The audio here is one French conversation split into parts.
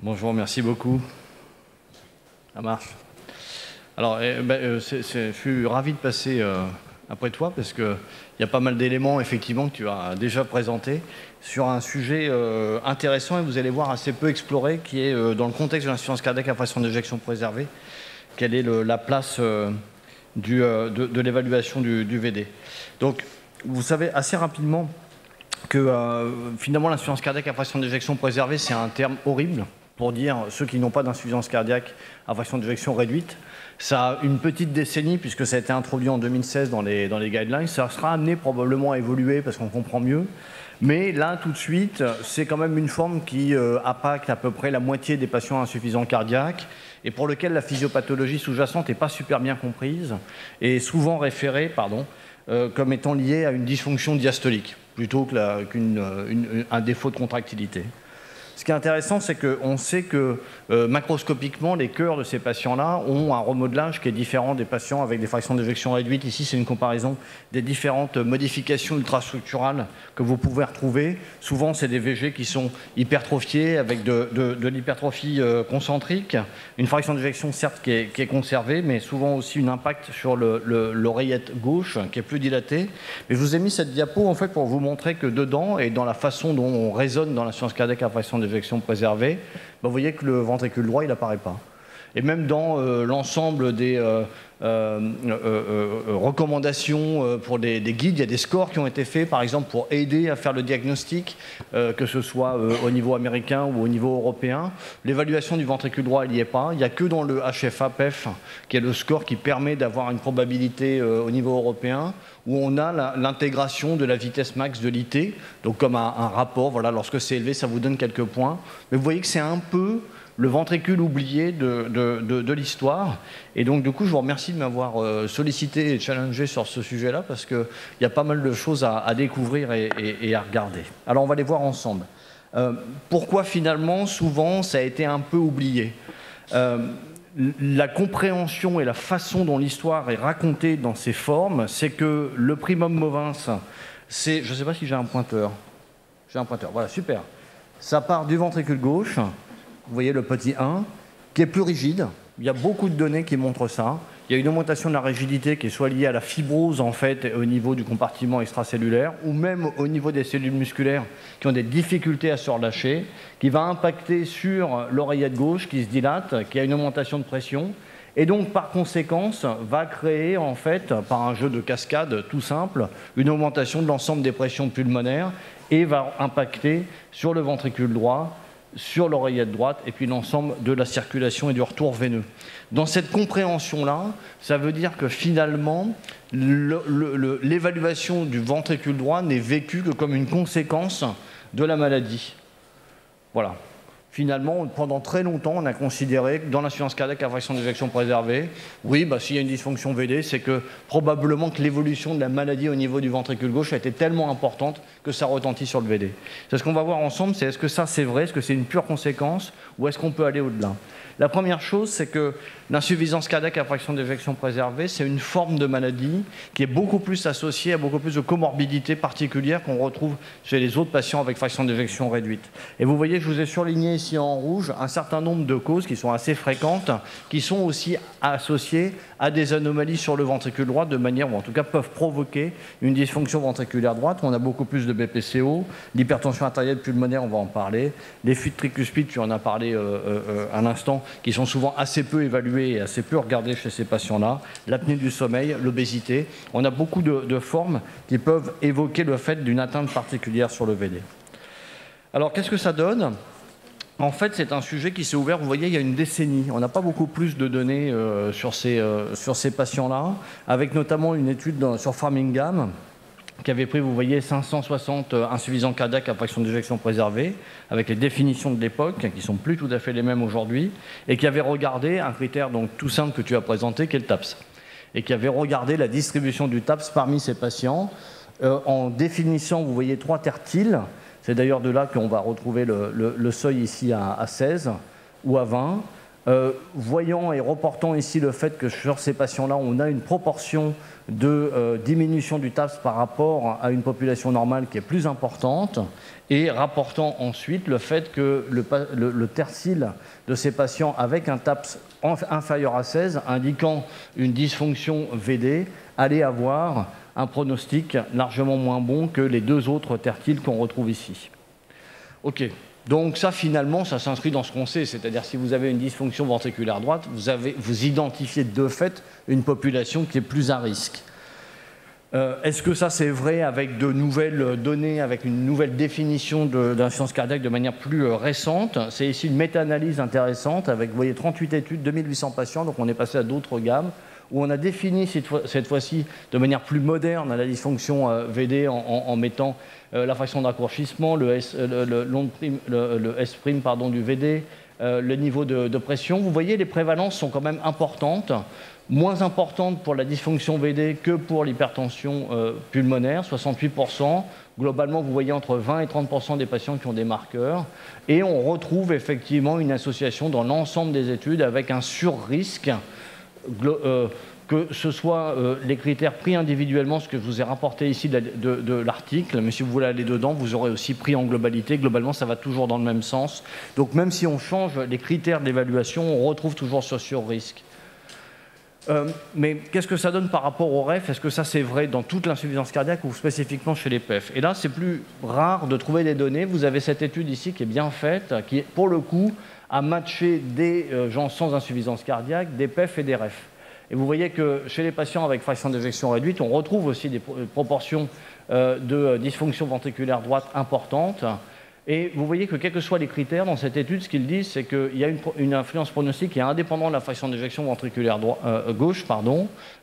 Bonjour, merci beaucoup. Ça marche. Alors, je suis ravi de passer après toi parce qu'il y a pas mal d'éléments, effectivement, que tu as déjà présentés sur un sujet intéressant et vous allez voir assez peu exploré, qui est dans le contexte de l'insuffisance cardiaque à fraction d'éjection préservée, quelle est la place de l'évaluation du VD. Donc, vous savez assez rapidement que finalement l'insuffisance cardiaque à fraction d'éjection préservée, c'est un terme horrible pour dire ceux qui n'ont pas d'insuffisance cardiaque à fraction d'éjection réduite. Ça a une petite décennie, puisque ça a été introduit en 2016 dans les guidelines. Ça sera amené probablement à évoluer parce qu'on comprend mieux. Mais là, tout de suite, c'est quand même une forme qui impacte à peu près la moitié des patients insuffisants cardiaques et pour lequel la physiopathologie sous-jacente n'est pas super bien comprise et souvent référée comme étant liée à une dysfonction diastolique plutôt qu'un défaut de contractilité. Ce qui est intéressant, c'est qu'on sait que macroscopiquement, les cœurs de ces patients-là ont un remodelage qui est différent des patients avec des fractions d'éjection réduites. Ici, c'est une comparaison des différentes modifications ultrastructurales que vous pouvez retrouver. Souvent, c'est des VG qui sont hypertrophiés avec de l'hypertrophie concentrique. Une fraction d'éjection, certes, qui est conservée, mais souvent aussi un impact sur l'oreillette gauche qui est plus dilatée. Mais je vous ai mis cette diapo en fait, pour vous montrer que dedans, et dans la façon dont on raisonne dans l'insuffisance cardiaque à fraction d'éjection préservée, vous voyez que le ventricule droit, il n'apparaît pas. Et même dans l'ensemble des recommandations pour des guides, il y a des scores qui ont été faits, par exemple, pour aider à faire le diagnostic, que ce soit au niveau américain ou au niveau européen. L'évaluation du ventricule droit, il n'y est pas. Il n'y a que dans le HFA-PEF, qui est le score qui permet d'avoir une probabilité au niveau européen, où on a l'intégration de la vitesse max de l'IT, donc comme un rapport, voilà, lorsque c'est élevé, ça vous donne quelques points. Mais vous voyez que c'est un peu le ventricule oublié de l'histoire. Et donc, du coup, je vous remercie de m'avoir sollicité et challengé sur ce sujet-là, parce qu'il y a pas mal de choses à découvrir et à regarder. Alors, on va les voir ensemble. Pourquoi, finalement, souvent, ça a été un peu oublié ? La compréhension et la façon dont l'histoire est racontée dans ces formes, c'est que le primum movens, c'est... Je ne sais pas si j'ai un pointeur. J'ai un pointeur, voilà, super. Ça part du ventricule gauche, vous voyez le petit 1, qui est plus rigide. Il y a beaucoup de données qui montrent ça. Il y a une augmentation de la rigidité qui est soit liée à la fibrose en fait au niveau du compartiment extracellulaire ou même au niveau des cellules musculaires qui ont des difficultés à se relâcher, qui va impacter sur l'oreillette gauche qui se dilate, qui a une augmentation de pression et donc par conséquence va créer en fait par un jeu de cascade tout simple une augmentation de l'ensemble des pressions pulmonaires et va impacter sur le ventricule droit, sur l'oreillette droite et puis l'ensemble de la circulation et du retour veineux. Dans cette compréhension-là, ça veut dire que finalement, l'évaluation du ventricule droit n'est vécue que comme une conséquence de la maladie. Voilà. Finalement, pendant très longtemps, on a considéré que dans l'insuffisance cardiaque à fraction d'éjection préservée, oui, s'il y a une dysfonction VD, c'est que probablement que l'évolution de la maladie au niveau du ventricule gauche a été tellement importante que ça retentit sur le VD. C'est ce qu'on va voir ensemble, c'est est-ce que ça c'est vrai, est-ce que c'est une pure conséquence ou est-ce qu'on peut aller au-delà ? La première chose, c'est que l'insuffisance cardiaque à fraction d'éjection préservée, c'est une forme de maladie qui est beaucoup plus associée à beaucoup plus de comorbidités particulières qu'on retrouve chez les autres patients avec fraction d'éjection réduite. Et vous voyez, je vous ai surligné ici en rouge un certain nombre de causes qui sont assez fréquentes, qui sont aussi associées à des anomalies sur le ventricule droit, de manière, ou en tout cas peuvent provoquer une dysfonction ventriculaire droite. On a beaucoup plus de BPCO, l'hypertension artérielle pulmonaire, on va en parler, les fuites tricuspides, tu en as parlé à l'instant, qui sont souvent assez peu évaluées et assez peu regardées chez ces patients-là, l'apnée du sommeil, l'obésité. On a beaucoup de formes qui peuvent évoquer le fait d'une atteinte particulière sur le VD. Alors, qu'est-ce que ça donne ? En fait, c'est un sujet qui s'est ouvert, vous voyez, il y a une décennie. On n'a pas beaucoup plus de données sur ces patients-là, avec notamment une étude sur Framingham, qui avait pris, vous voyez, 560 insuffisants cardiaques à fraction d'éjection préservée, avec les définitions de l'époque, qui ne sont plus tout à fait les mêmes aujourd'hui, et qui avait regardé un critère donc, tout simple que tu as présenté, qui est le TAPS, et qui avait regardé la distribution du TAPS parmi ces patients, en définissant, vous voyez, 3 tertiles. C'est d'ailleurs de là qu'on va retrouver le seuil ici à 16 ou à 20, Voyant et reportant ici le fait que sur ces patients-là, on a une proportion de diminution du TAPS par rapport à une population normale qui est plus importante, et rapportant ensuite le fait que le tercile de ces patients avec un TAPS inférieur à 16, indiquant une dysfonction VD, allait avoir un pronostic largement moins bon que les deux autres tertiles qu'on retrouve ici. OK. Donc ça, finalement, ça s'inscrit dans ce qu'on sait, c'est-à-dire si vous avez une dysfonction ventriculaire droite, vous identifiez de fait une population qui est plus à risque. Est-ce que ça c'est vrai avec de nouvelles données, avec une nouvelle définition d'insuffisance cardiaque de manière plus récente? C'est ici une méta-analyse intéressante avec, vous voyez, 38 études, 2800 patients, donc on est passé à d'autres gammes, où on a défini cette fois-ci de manière plus moderne la dysfonction VD en mettant la fraction de raccourcissement, le S' du VD, le niveau de pression. Vous voyez, les prévalences sont quand même importantes, moins importantes pour la dysfonction VD que pour l'hypertension pulmonaire, 68%. Globalement, vous voyez entre 20 et 30% des patients qui ont des marqueurs. Et on retrouve effectivement une association dans l'ensemble des études avec un surrisque, que ce soit les critères pris individuellement, ce que je vous ai rapporté ici de l'article, mais si vous voulez aller dedans, vous aurez aussi pris en globalité. Globalement, ça va toujours dans le même sens. Donc même si on change les critères d'évaluation, on retrouve toujours ce surrisque. Mais qu'est-ce que ça donne par rapport au REF? Est-ce que ça c'est vrai dans toute l'insuffisance cardiaque ou spécifiquement chez les PEF? Et là, c'est plus rare de trouver des données. Vous avez cette étude ici qui est bien faite, qui, pour le coup, a matché des gens sans insuffisance cardiaque, des PEF et des REF. Et vous voyez que chez les patients avec fraction d'éjection réduite, on retrouve aussi des proportions de dysfonction ventriculaire droite importantes. Et vous voyez que quels que soient les critères dans cette étude, ce qu'ils disent, c'est qu'il y a une influence pronostique qui est indépendante de la fraction d'éjection ventriculaire gauche,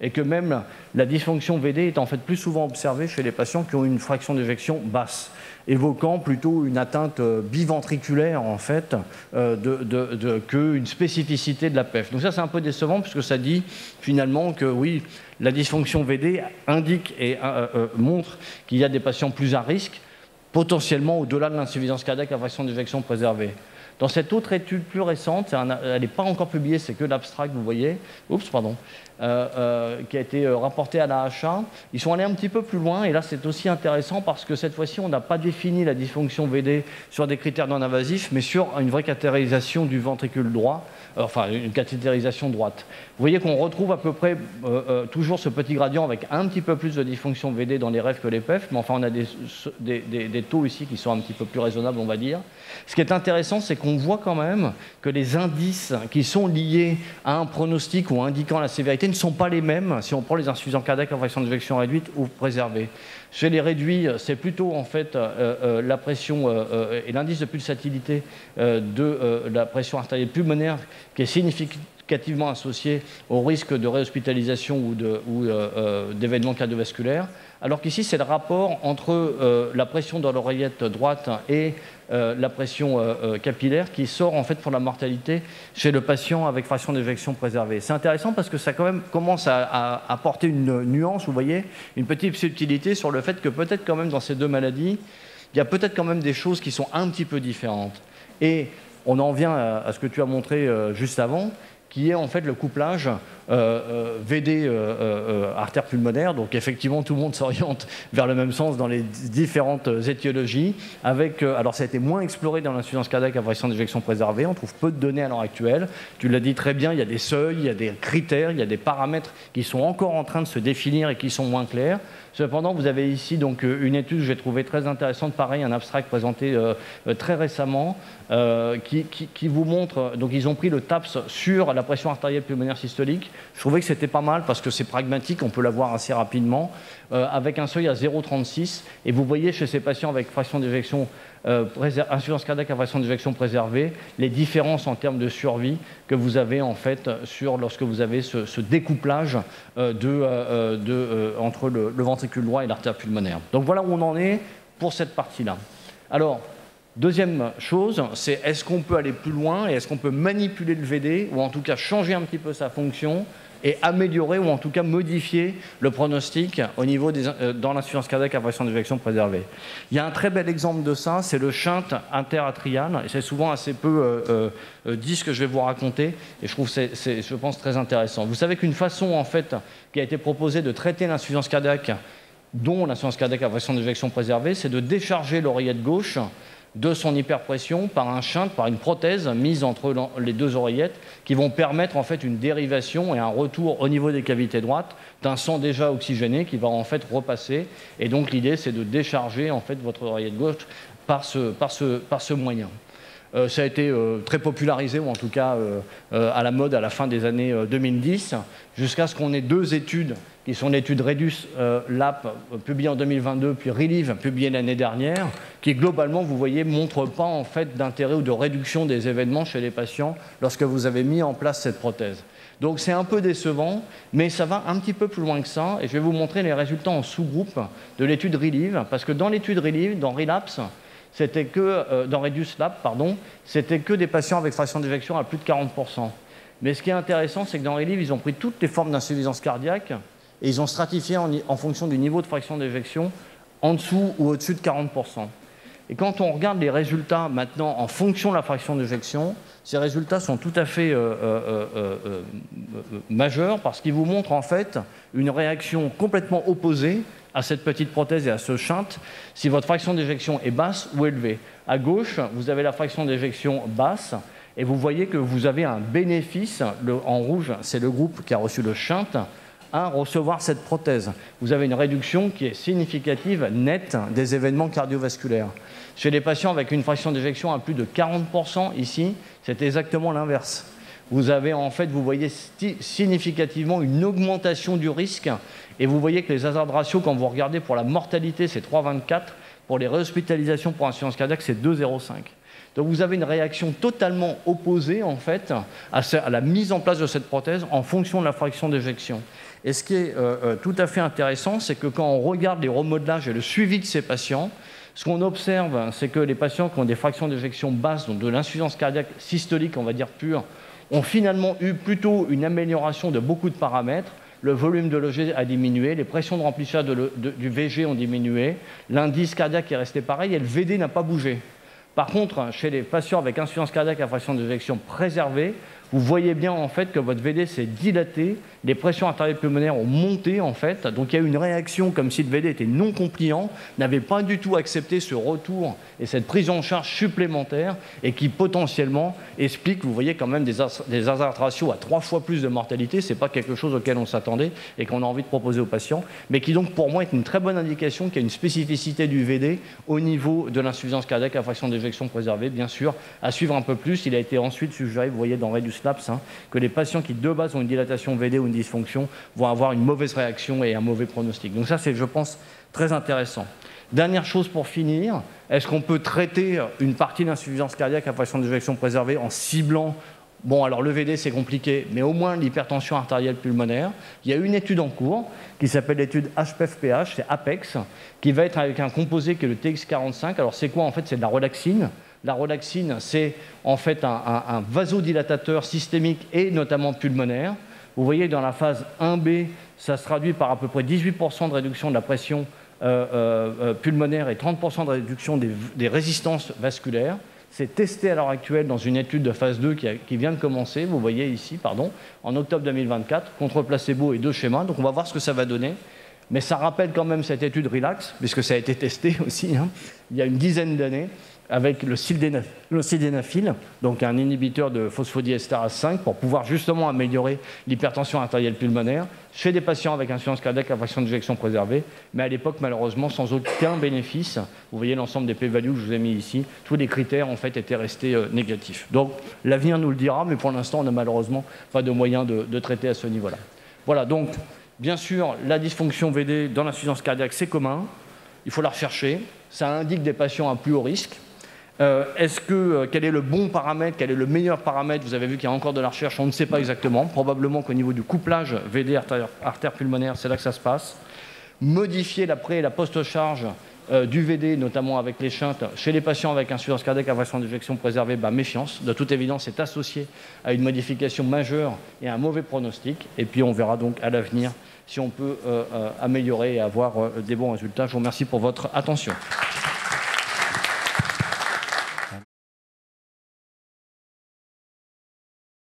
et que même la dysfonction VD est en fait plus souvent observée chez les patients qui ont une fraction d'éjection basse, évoquant plutôt une atteinte biventriculaire en fait, qu'une spécificité de la PEF. Donc ça c'est un peu décevant puisque ça dit finalement que oui, la dysfonction VD indique et montre qu'il y a des patients plus à risque, potentiellement au-delà de l'insuffisance cardiaque à fraction d'éjection préservée. Dans cette autre étude plus récente, elle n'est pas encore publiée, c'est que l'abstract, vous voyez, qui a été rapporté à la HA, ils sont allés un petit peu plus loin, et là c'est aussi intéressant parce que cette fois-ci, on n'a pas défini la dysfonction VD sur des critères non invasifs, mais sur une vraie cathétérisation du ventricule droit, enfin une cathétérisation droite. Vous voyez qu'on retrouve à peu près toujours ce petit gradient avec un petit peu plus de dysfonction VD dans les REF que les PEF, mais enfin on a des taux ici qui sont un petit peu plus raisonnables, on va dire. Ce qui est intéressant, c'est qu'on voit quand même que les indices qui sont liés à un pronostic ou indiquant la sévérité ne sont pas les mêmes si on prend les insuffisants cardiaques en fraction d'éjection réduite ou préservée. Chez les réduits, c'est plutôt en fait la pression et l'indice de pulsatilité de la pression artérielle pulmonaire qui est significativement associé au risque de réhospitalisation ou d'événements cardiovasculaires, alors qu'ici c'est le rapport entre la pression dans l'oreillette droite et la pression capillaire qui sort en fait pour la mortalité chez le patient avec fraction d'éjection préservée. C'est intéressant parce que ça quand même commence à apporter une nuance, vous voyez, une petite subtilité sur le fait que peut-être quand même dans ces deux maladies, il y a peut-être quand même des choses qui sont un petit peu différentes. Et on en vient à ce que tu as montré juste avant, qui est en fait le couplage VD artère pulmonaire. Donc effectivement, tout le monde s'oriente vers le même sens dans les différentes étiologies. Avec, alors ça a été moins exploré dans l'insuffisance cardiaque à fraction d'éjection préservée. On trouve peu de données à l'heure actuelle. Tu l'as dit très bien, il y a des seuils, il y a des critères, il y a des paramètres qui sont encore en train de se définir et qui sont moins clairs. Cependant, vous avez ici donc une étude que j'ai trouvée très intéressante, pareil, un abstract présenté très récemment, qui vous montre, donc ils ont pris le TAPS sur la pression artérielle pulmonaire systolique. Je trouvais que c'était pas mal parce que c'est pragmatique, on peut l'avoir assez rapidement, avec un seuil à 0,36. Et vous voyez chez ces patients avec fraction d'éjection, insuffisance cardiaque à fraction d'éjection préservée, les différences en termes de survie que vous avez en fait lorsque vous avez ce découplage entre le ventricule droit et l'artère pulmonaire. Donc voilà où on en est pour cette partie-là. Alors, Deuxième chose, c'est est-ce qu'on peut aller plus loin et est-ce qu'on peut manipuler le VD ou en tout cas changer un petit peu sa fonction et améliorer ou en tout cas modifier le pronostic au niveau dans l'insuffisance cardiaque à fraction d'éjection préservée. Il y a un très bel exemple de ça, c'est le shunt interatrial, et c'est souvent assez peu dit ce que je vais vous raconter, et je trouve que c'est, je pense, très intéressant. Vous savez qu'une façon, en fait, qui a été proposée de traiter l'insuffisance cardiaque, dont l'insuffisance cardiaque à fraction d'éjection préservée, c'est de décharger l'oreillette gauche de son hyperpression par un shunt, par une prothèse mise entre les deux oreillettes qui vont permettre en fait une dérivation et un retour au niveau des cavités droites d'un sang déjà oxygéné qui va en fait repasser. Et donc l'idée c'est de décharger en fait votre oreillette gauche par ce moyen. Ça a été très popularisé, ou en tout cas à la mode à la fin des années 2010, jusqu'à ce qu'on ait deux études, qui sont l'étude REDUCE-LAP, publiée en 2022, puis RELIEVE, publiée l'année dernière, qui globalement, vous voyez, ne montrent pas en fait d'intérêt ou de réduction des événements chez les patients lorsque vous avez mis en place cette prothèse. Donc c'est un peu décevant, mais ça va un petit peu plus loin que ça, et je vais vous montrer les résultats en sous-groupe de l'étude RELIEVE, parce que dans l'étude RELIEVE, dans RELAPSE, c'était que, dans REDUCE-LAP, pardon, c'était que des patients avec fraction d'éjection à plus de 40%. Mais ce qui est intéressant, c'est que dans RELIEVE, ils ont pris toutes les formes d'insuffisance cardiaque et ils ont stratifié en fonction du niveau de fraction d'éjection en dessous ou au-dessus de 40%. Et quand on regarde les résultats maintenant en fonction de la fraction d'éjection, ces résultats sont tout à fait majeurs parce qu'ils vous montrent en fait une réaction complètement opposée à cette petite prothèse et à ce shunt si votre fraction d'éjection est basse ou élevée. À gauche, vous avez la fraction d'éjection basse et vous voyez que vous avez un bénéfice, en rouge, c'est le groupe qui a reçu le shunt, à recevoir cette prothèse. Vous avez une réduction qui est significative, nette, des événements cardiovasculaires. Chez les patients avec une fraction d'éjection à plus de 40%, ici, c'est exactement l'inverse. Vous avez en fait, vous voyez significativement une augmentation du risque et vous voyez que les hazard ratios, quand vous regardez pour la mortalité, c'est 3,24, pour les réhospitalisations pour insuffisance cardiaque, c'est 2,05. Donc vous avez une réaction totalement opposée en fait à la mise en place de cette prothèse en fonction de la fraction d'éjection. Et ce qui est tout à fait intéressant, c'est que quand on regarde les remodelages et le suivi de ces patients, ce qu'on observe, c'est que les patients qui ont des fractions d'éjection basses, donc de l'insuffisance cardiaque systolique, on va dire pure, ont finalement eu plutôt une amélioration de beaucoup de paramètres. Le volume de l'EG a diminué, les pressions de remplissage du VG ont diminué, l'indice cardiaque est resté pareil et le VD n'a pas bougé. Par contre, chez les patients avec insuffisance cardiaque à fraction d'éjection préservée, vous voyez bien en fait que votre VD s'est dilaté, les pressions artérielles pulmonaires ont monté en fait, donc il y a eu une réaction comme si le VD était non compliant, n'avait pas du tout accepté ce retour et cette prise en charge supplémentaire et qui potentiellement explique, vous voyez quand même des hazard ratios à 3 fois plus de mortalité, c'est pas quelque chose auquel on s'attendait et qu'on a envie de proposer aux patients, mais qui donc pour moi est une très bonne indication qu'il y a une spécificité du VD au niveau de l'insuffisance cardiaque à fraction d'éjection préservée, bien sûr, à suivre un peu plus. Il a été ensuite suggéré, vous voyez dans REDUCE-LAP, que les patients qui de base ont une dilatation VD ou une dysfonction vont avoir une mauvaise réaction et un mauvais pronostic. Donc ça, c'est, je pense, très intéressant. Dernière chose pour finir, est-ce qu'on peut traiter une partie de l'insuffisance cardiaque à fraction d'éjection préservée en ciblant, bon alors le VD c'est compliqué, mais au moins l'hypertension artérielle pulmonaire? Il y a une étude en cours qui s'appelle l'étude HPFPH, c'est APEX, qui va être avec un composé qui est le TX45. Alors c'est quoi en fait? C'est de la relaxine. La relaxine, c'est en fait un vasodilatateur systémique et notamment pulmonaire. Vous voyez, dans la phase 1B, ça se traduit par à peu près 18% de réduction de la pression pulmonaire et 30% de réduction des résistances vasculaires. C'est testé à l'heure actuelle dans une étude de phase 2 qui vient de commencer, vous voyez ici, pardon, en octobre 2024, contre placebo et 2 schémas. Donc on va voir ce que ça va donner. Mais ça rappelle quand même cette étude RELAX, puisque ça a été testé aussi, il y a une dizaine d'années, avec le sildenafil, donc un inhibiteur de phosphodiesterase 5, pour pouvoir justement améliorer l'hypertension artérielle pulmonaire chez des patients avec insuffisance cardiaque à fraction d'éjection préservée, mais à l'époque, malheureusement, sans aucun bénéfice. Vous voyez l'ensemble des p-values que je vous ai mis ici. Tous les critères, en fait, étaient restés négatifs. Donc, l'avenir nous le dira, mais pour l'instant, on n'a malheureusement pas de moyen de traiter à ce niveau-là. Voilà, donc, bien sûr, la dysfonction VD dans l'insuffisance cardiaque, c'est commun. Il faut la rechercher. Ça indique des patients à plus haut risque. Quel est le bon paramètre, quel est le meilleur paramètre? Vous avez vu qu'il y a encore de la recherche, on ne sait pas exactement. Probablement qu'au niveau du couplage VD artère pulmonaire, c'est là que ça se passe. Modifier la pré- et la post-charge du VD, notamment avec les shunts, chez les patients avec insuffisance cardiaque à fraction d'éjection préservée, méfiance. De toute évidence, c'est associé à une modification majeure et à un mauvais pronostic. Et puis, on verra donc à l'avenir si on peut améliorer et avoir des bons résultats. Je vous remercie pour votre attention.